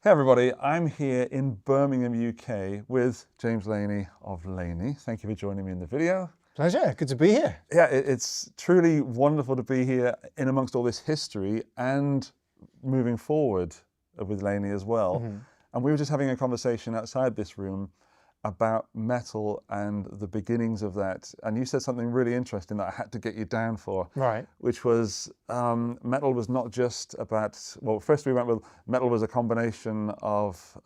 Hey everybody, I'm here in Birmingham, UK with James Laney of Laney. Thank you for joining me in the video. Pleasure, good to be here. Yeah, it's truly wonderful to be here in amongst all this history and moving forward with Laney as well. And we were just having a conversation outside this room about metal and the beginnings of that. And you said something really interesting that I had to get you down for. Right. Which was metal was not just about, well, first we went with metal was a combination of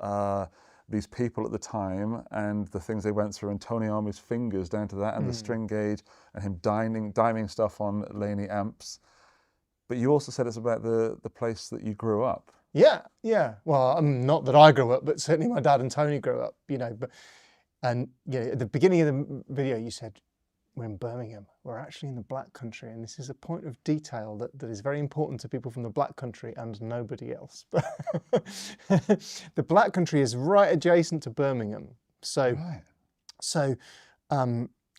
these people at the time and the things they went through, and Tony Iommi's fingers down to that, and the string gauge, and him diming stuff on Laney amps. But you also said it's about the place that you grew up. Yeah. Well, not that I grew up, but certainly my dad and Tony grew up, you know. And yeah, at the beginning of the video, you said, we're in Birmingham. We're actually in the Black Country. And this is a point of detail that is very important to people from the Black Country and nobody else. The Black Country is right adjacent to Birmingham. And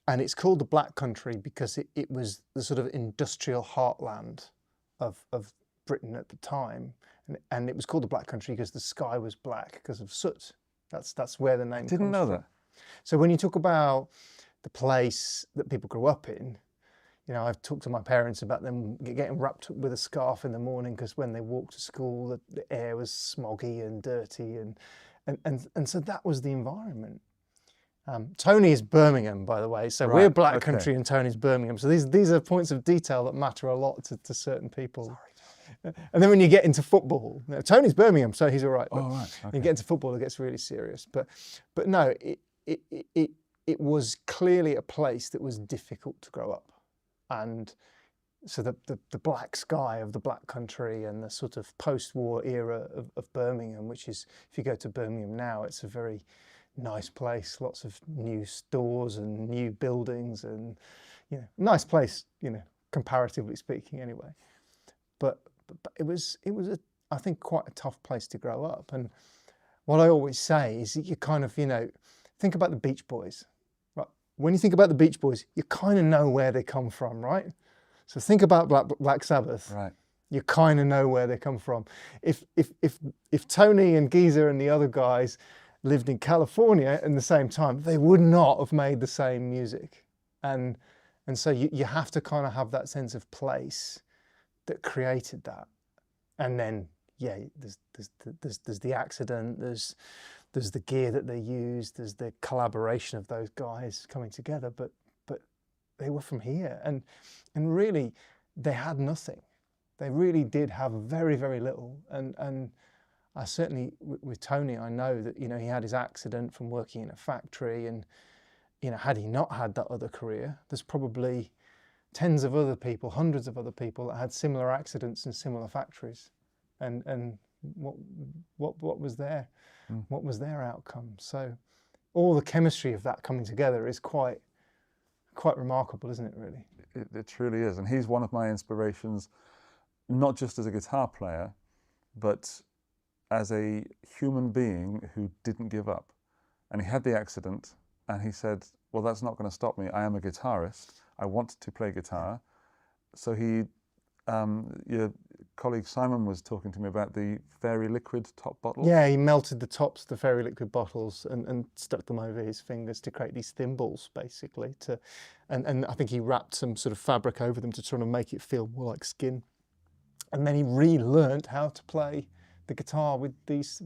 it's called the Black Country because it was the sort of industrial heartland of Britain at the time. And it was called the Black Country because the sky was black because of soot. That's where the name comes from. Didn't know that. So when you talk about the place that people grew up in, you know, I've talked to my parents about them getting wrapped up with a scarf in the morning because when they walked to school, the air was smoggy and dirty, and so that was the environment. Tony is Birmingham, by the way, so we're Black Country and Tony's Birmingham. So these are points of detail that matter a lot to certain people. Sorry. And then when you get into football, you know, Tony's Birmingham, so he's all right. But right. Okay. When you get into football, it gets really serious. But no, it was clearly a place that was difficult to grow up. And so the black sky of the Black Country and the sort of post-war era of Birmingham, which is, if you go to Birmingham now, it's a very nice place, lots of new stores and new buildings and, you know, nice place, you know, comparatively speaking anyway. But it was I think quite a tough place to grow up. And what I always say is that you kind of, you know, think about the Beach Boys. Right? When you think about the Beach Boys, you kind of know where they come from, right? So think about Black Sabbath. Right. You kind of know where they come from. If Tony and Geezer and the other guys lived in California at the same time, they would not have made the same music. And so you have to kind of have that sense of place that created that. And then, yeah, there's the accident, there's the gear that they used, there's the collaboration of those guys coming together, but they were from here. And really, they had nothing. They really did have very, very little. And I certainly, with Tony, I know that, you know, he had his accident from working in a factory, and, you know, had he not had that other career, there's probably tens of other people, hundreds of other people that had similar accidents in similar factories. And what was their outcome? So all the chemistry of that coming together is quite remarkable, isn't it, really? It truly is. And he's one of my inspirations, not just as a guitar player, but as a human being who didn't give up. And he had the accident, and he said, well, that's not going to stop me. I am a guitarist. I want to play guitar. So he, your colleague Simon was talking to me about the fairy liquid top bottles. Yeah, he melted the tops of the fairy liquid bottles and stuck them over his fingers to create these thimbles, basically. And I think he wrapped some sort of fabric over them to try to make it feel more like skin. And then he relearned how to play the guitar with these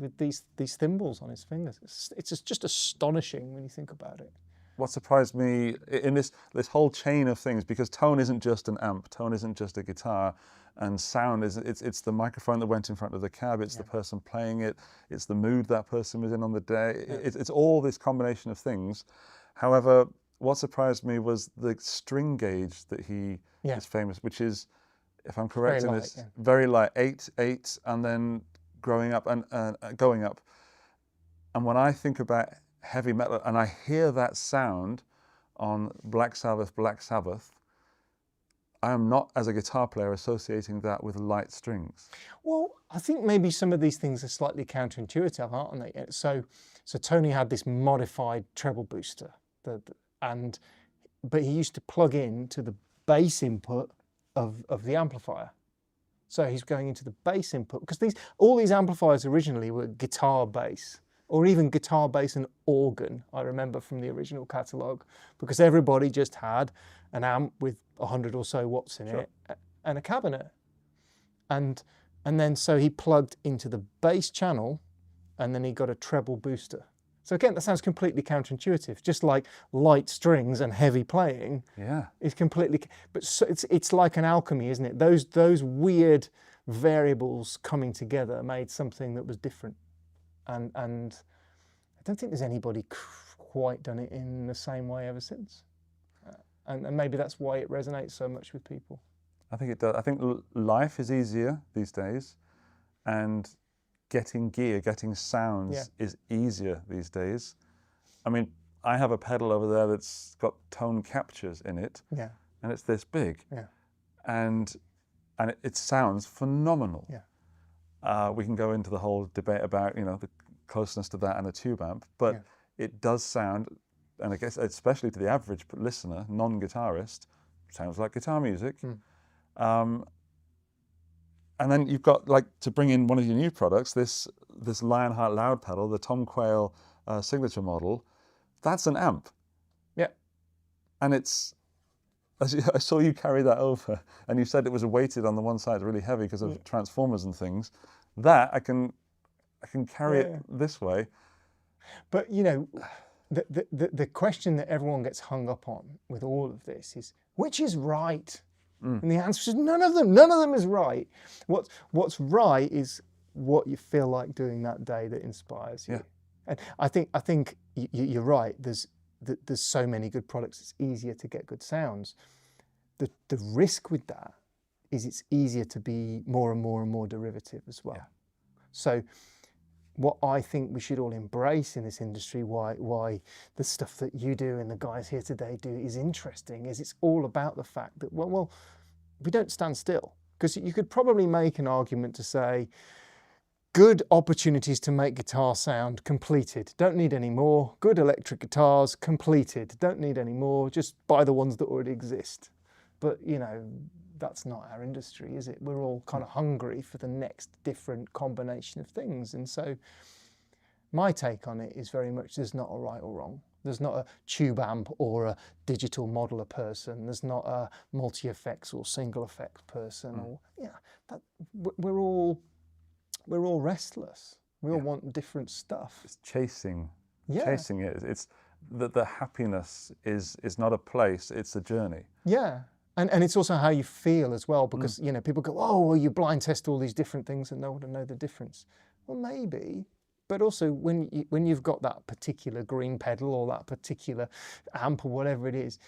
thimbles on his fingers. It's just astonishing when you think about it. What surprised me in this whole chain of things, because tone isn't just an amp, tone isn't just a guitar, and sound it's the microphone that went in front of the cab, it's the person playing it, it's the mood that person was in on the day. It's all this combination of things. However, what surprised me was the string gauge that he is famous, which is, if I'm correct in this, very light, 8, and then growing up and going up. And when I think about heavy metal and I hear that sound on Black Sabbath, I am not, as a guitar player, associating that with light strings. Well, I think maybe some of these things are slightly counterintuitive, aren't they? So Tony had this modified treble booster, but he used to plug in to the bass input of the amplifier. So he's going into the bass input, because all these amplifiers originally were guitar bass, or even guitar bass and organ, I remember from the original catalogue, because everybody just had an amp with 100 or so watts in it and a cabinet. And then so he plugged into the bass channel, and then he got a treble booster. So again, that sounds completely counterintuitive, just like light strings and heavy playing is completely, but so it's like an alchemy, isn't it? Those weird variables coming together made something that was different. And I don't think there's anybody quite done it in the same way ever since. And maybe that's why it resonates so much with people. I think it does. I think life is easier these days, and getting gear, getting sounds is easier these days. I mean, I have a pedal over there that's got tone captures in it, and it's this big, and it sounds phenomenal. We can go into the whole debate about, you know, the closeness to that and a tube amp, but it does sound, and I guess especially to the average listener, non-guitarist, sounds like guitar music. And then you've got, like, to bring in one of your new products, this Lionheart loud pedal, the Tom Quayle signature model. That's an amp. Yeah. And it's, I saw you carry that over, and you said it was weighted on the one side, really heavy because of transformers and things. That I can carry it this way. But you know, the question that everyone gets hung up on with all of this is, which is right? And the answer is none of them. None of them is right. What's right is what you feel like doing that day that inspires you. And I think you're right. There's so many good products. It's easier to get good sounds. The risk with that is it's easier to be more and more and more derivative as well. So what I think we should all embrace in this industry, why the stuff that you do and the guys here today do is interesting, is it's all about the fact that, well, we don't stand still. Because you could probably make an argument to say, good opportunities to make guitar sound, completed. Don't need any more. Good electric guitars, completed. Don't need any more. Just buy the ones that already exist. But, you know, that's not our industry, is it? We're all kind of hungry for the next different combination of things. And so my take on it is very much, there's not a right or wrong. There's not a tube amp or a digital modeler person. There's not a multi-effects or single effects person. Or we're all restless. We all want different stuff. It's chasing it. It's the happiness is not a place, it's a journey. Yeah. And it's also how you feel as well, because you know, people go, oh, well, you blind test all these different things and no one will know the difference. Well, maybe, but also when you've got that particular green pedal or that particular amp or whatever it is,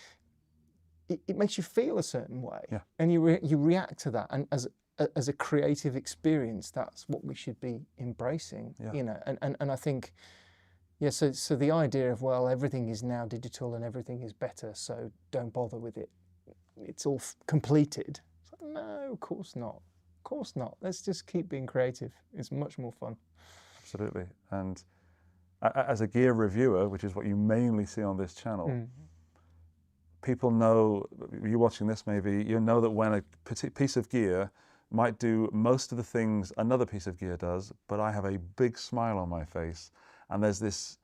it makes you feel a certain way, and you react to that. And as a creative experience, that's what we should be embracing. You know, and I think, so the idea of, well, everything is now digital and everything is better, so don't bother with it. It's all completed. It's like, no, of course not. Of course not. Let's just keep being creative. It's much more fun. Absolutely. And as a gear reviewer, which is what you mainly see on this channel, people know, you watching this maybe, you know that when a piece of gear might do most of the things another piece of gear does, but I have a big smile on my face, and there's this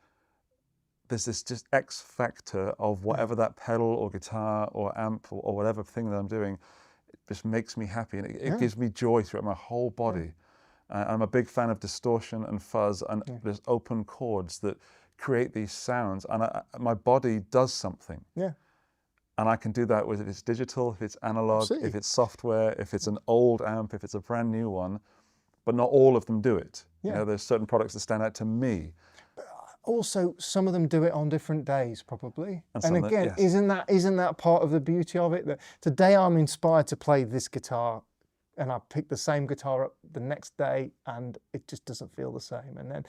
just X factor of whatever that pedal or guitar or amp or whatever thing that I'm doing, it just makes me happy, and it gives me joy throughout my whole body. I'm a big fan of distortion and fuzz, and there's open chords that create these sounds, and my body does something. And I can do that if it's digital, if it's analog, if it's software, if it's an old amp, if it's a brand new one, but not all of them do it. You know, there's certain products that stand out to me. Also, some of them do it on different days, probably. And again, isn't that part of the beauty of it? That today I'm inspired to play this guitar, and I pick the same guitar up the next day, and it just doesn't feel the same. And then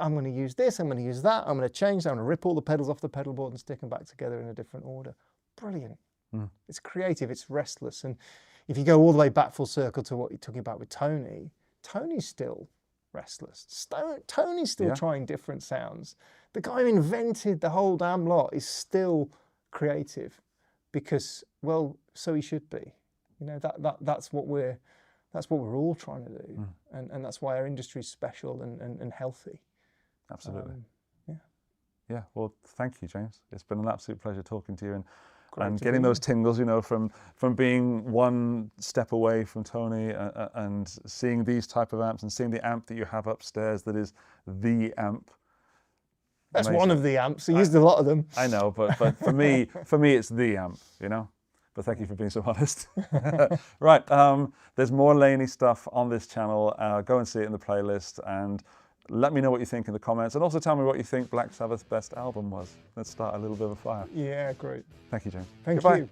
I'm going to use this, I'm going to use that, I'm going to change that, I'm going to rip all the pedals off the pedal board and stick them back together in a different order. Brilliant. It's creative, it's restless. And if you go all the way back full circle to what you're talking about with Tony, Tony's still restless. Tony's still trying different sounds. The guy who invented the whole damn lot is still creative, because, well, so he should be. You know, that's what we're That's what we're all trying to do, and that's why our industry is special and healthy. Absolutely. Yeah. Yeah. Well, thank you, James. It's been an absolute pleasure talking to you and to getting be those tingles, you know, from being one step away from Tony and seeing these type of amps and seeing the amp that you have upstairs that is the amp. That's Amazing. one of the amps. I used a lot of them. I know, but for me, it's the amp, you know. But thank you for being so honest. Right, there's more Laney stuff on this channel. Go and see it in the playlist and let me know what you think in the comments. And also tell me what you think Black Sabbath's best album was. Let's start a little bit of a fire. Yeah, great. Thank you, James. Thank Goodbye. you.